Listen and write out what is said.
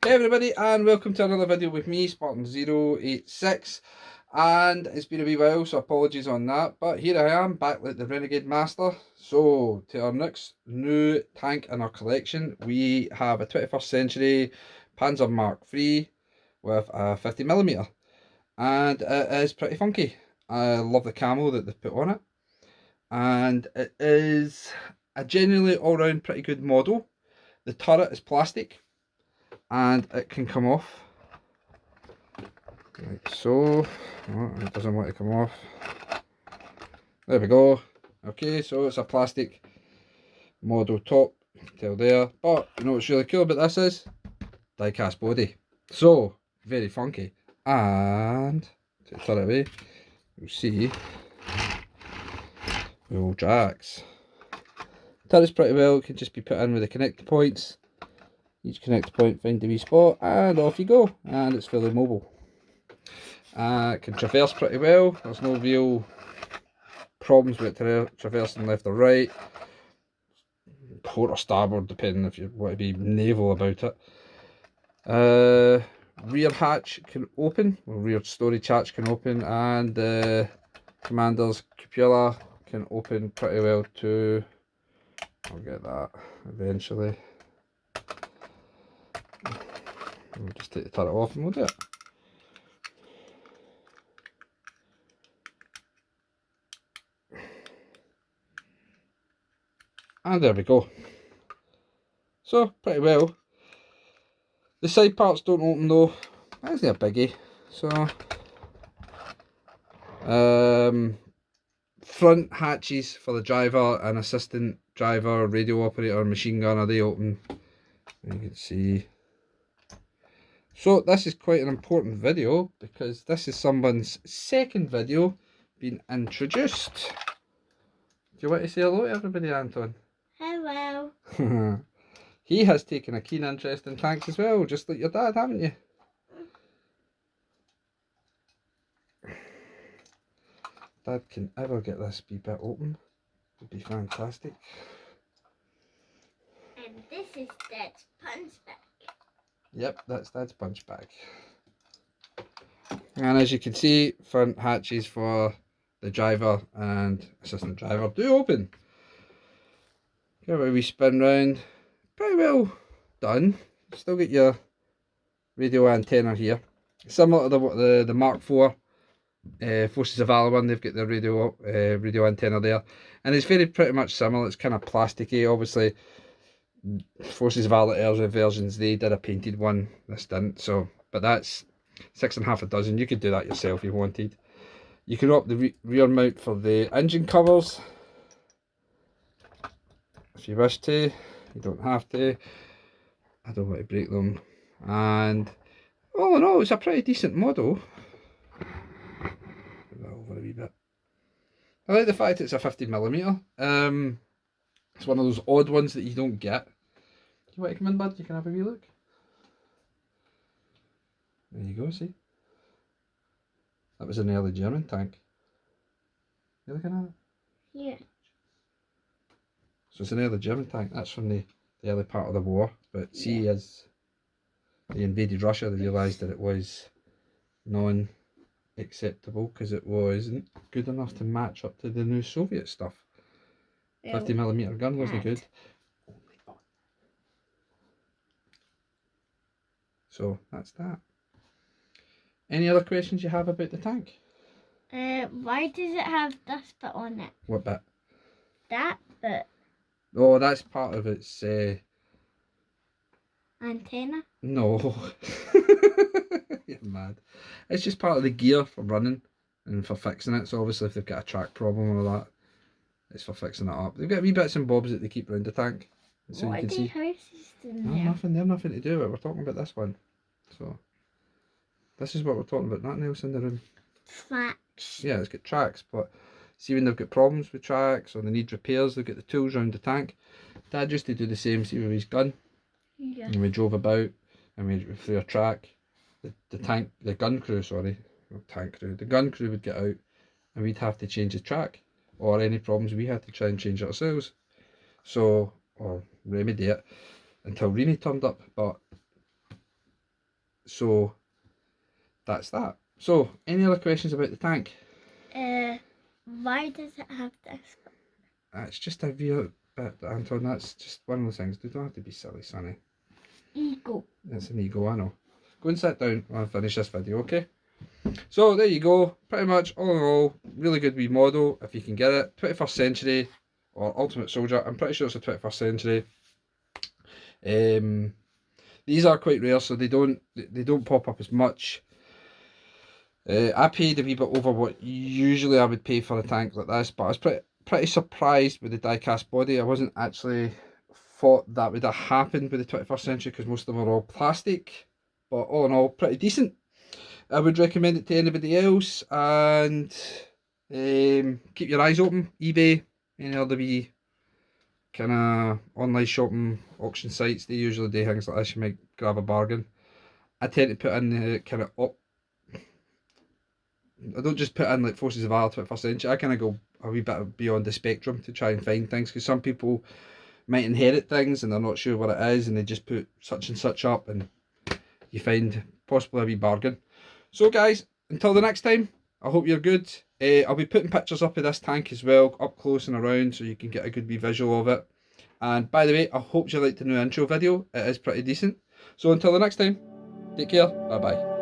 Hey everybody, and welcome to another video with me, Spartan086. And it's been a wee while, so apologies on that, but here I am back like the Renegade Master. So to our next new tank in our collection, we have a 21st century Panzer Mark III with a 50mm, and it is pretty funky. I love the camo that they've put on it, and it is a genuinely all-round pretty good model. The turret is plastic and it can come off like so. Oh, it doesn't want to come off. There we go. Okay, so it's a plastic model top till there, but you know what's really cool about this is die cast body, so very funky. And to turn it away, you'll see the old jacks. Turret's pretty well, it can just be put in with the connector points. Each connector point, find the wee spot, and off you go, and it's fully mobile. It can traverse pretty well. There's no real problems with traversing left or right, port or starboard, depending if you want to be naval about it. Rear hatch can open, or rear storage hatch can open, and the commander's cupola can open pretty well too. I'll get that eventually. We'll just take the turret off and we'll do it. And there we go. So, pretty well. The side parts don't open though. That's not a biggie. So, front hatches for the driver and assistant driver, radio operator, machine gunner, they open. You can see. So this is quite an important video because this is someone's second video being introduced. Do you want to say hello to everybody, Anton? Hello. He has taken a keen interest in tanks as well, just like your dad, haven't you? Dad can ever get this wee bit open, it would be fantastic. And this is Dad's punch bag. Yep, that's Dad's punch bag. And as you can see, front hatches for the driver and assistant driver do open. Give it a wee spin round. Pretty well done. Still get your radio antenna here. Similar to the Mark IV Forces of Valor one, they've got the radio antenna there. And it's pretty much similar. It's kind of plasticky. Obviously, Forces of Valor earlier versions, they did a painted one. This didn't. So, but that's 6.5 a dozen. You could do that yourself if you wanted. You can opt the rear mount for the engine covers if you wish to. You don't have to. I don't want to break them. And all in all, it's a pretty decent model. Put that over a wee bit. I like the fact it's a 50mm. It's one of those odd ones that you don't get. Do you want to come in, bud? You can have a wee look. There you go, see? That was an early German tank. You looking at it? Yeah. So it's an early German tank. That's from the early part of the war. But see, as they invaded Russia, they realised that it was non-acceptable because it wasn't good enough to match up to the new Soviet stuff. 50mm gun wasn't good. So that's that. Any other questions you have about the tank? Why does it have this bit on it? What bit? That bit. Oh, that's part of its Antenna? No. You're mad. It's just part of the gear for running and for fixing it. So obviously if they've got a track problem or that, it's for fixing it up. They've got wee bits and bobs that they keep around the tank. So what you can see. houses in No, there? nothing. They're nothing to do with it. We're talking about this one. So this is what we're talking about. Nothing else in the room. Tracks. Yeah, it's got tracks, but see when they've got problems with tracks or they need repairs, they've got the tools around the tank. Dad used to do the same, see with his gun. Yeah. And we drove about and we through a track. The gun crew, sorry, not tank crew, the gun crew would get out and we'd have to change the track, or any problems we had to try and change it ourselves. So, or remedy it until Rini turned up. But So that's that. So any other questions about the tank? Why does it have this? It's just a real bit, Anton. That's just one of those things. They don't have to be silly, Sonny. Ego. It's an ego, I know. Go and sit down while I finish this video, okay? So there you go. Pretty much all in all, really good wee model if you can get it. 21st century or Ultimate Soldier. I'm pretty sure it's a 21st century. These are quite rare, so they don't pop up as much. I paid a wee bit over what usually I would pay for a tank like this, but I was pretty surprised with the die-cast body. I wasn't actually thought that would have happened with the 21st century because most of them are all plastic, but all in all, pretty decent. I would recommend it to anybody else, and keep your eyes open. eBay, any other wee kind of online shopping auction sites, they usually do things like this. You might grab a bargain. I tend to put in the kind of I don't just put in like Forces of Valor 21st century. I kind of go a wee bit beyond the spectrum to try and find things, because some people might inherit things and they're not sure what it is, and they just put such and such up, and you find possibly a wee bargain. So guys, until the next time, I hope you're good. I'll be putting pictures up of this tank as well, up close and around, so you can get a good wee visual of it. And by the way, I hope you liked the new intro video. It is pretty decent. So until the next time, take care. Bye bye.